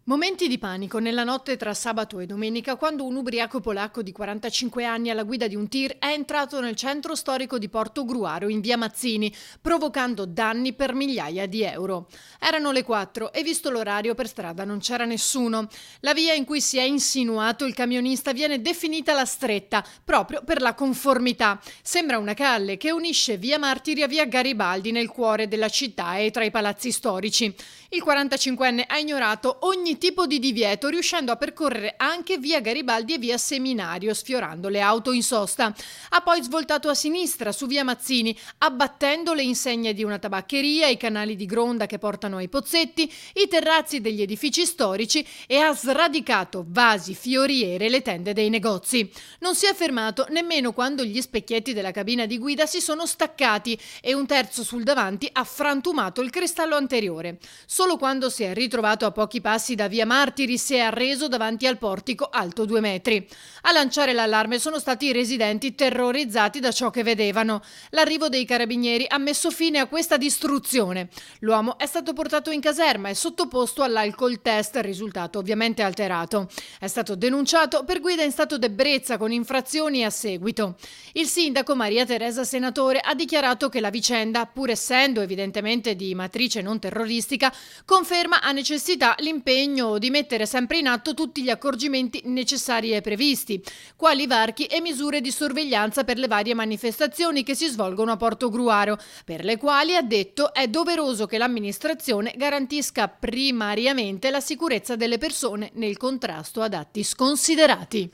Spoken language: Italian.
Momenti di panico nella notte tra sabato e domenica quando un ubriaco polacco di 45 anni alla guida di un tir è entrato nel centro storico di Portogruaro in via Mazzini, provocando danni per migliaia di euro. Erano le 4 e visto l'orario per strada non c'era nessuno. La via in cui si è insinuato il camionista viene definita la stretta, proprio per la conformità. Sembra una calle che unisce via Martiri a via Garibaldi nel cuore della città e tra i palazzi storici. Il 45enne ha ignorato ogni tipo di divieto, riuscendo a percorrere anche via Garibaldi e via Seminario, sfiorando le auto in sosta. Ha poi svoltato a sinistra su via Mazzini, abbattendo le insegne di una tabaccheria, i canali di gronda che portano ai pozzetti, i terrazzi degli edifici storici e ha sradicato vasi, fioriere e le tende dei negozi. Non si è fermato nemmeno quando gli specchietti della cabina di guida si sono staccati e un terzo sul davanti ha frantumato il cristallo anteriore. Solo quando si è ritrovato a pochi passi da via Martiri si è arreso davanti al portico alto 2 metri. A lanciare l'allarme sono stati i residenti terrorizzati da ciò che vedevano. L'arrivo dei carabinieri ha messo fine a questa distruzione. L'uomo è stato portato in caserma e sottoposto all'alcol test, risultato ovviamente alterato. È stato denunciato per guida in stato d'ebbrezza con infrazioni a seguito. Il sindaco Maria Teresa Senatore ha dichiarato che la vicenda, pur essendo evidentemente di matrice non terroristica, conferma a necessità l'impegno di mettere sempre in atto tutti gli accorgimenti necessari e previsti, quali varchi e misure di sorveglianza per le varie manifestazioni che si svolgono a Portogruaro, per le quali, ha detto, è doveroso che l'amministrazione garantisca primariamente la sicurezza delle persone nel contrasto ad atti sconsiderati.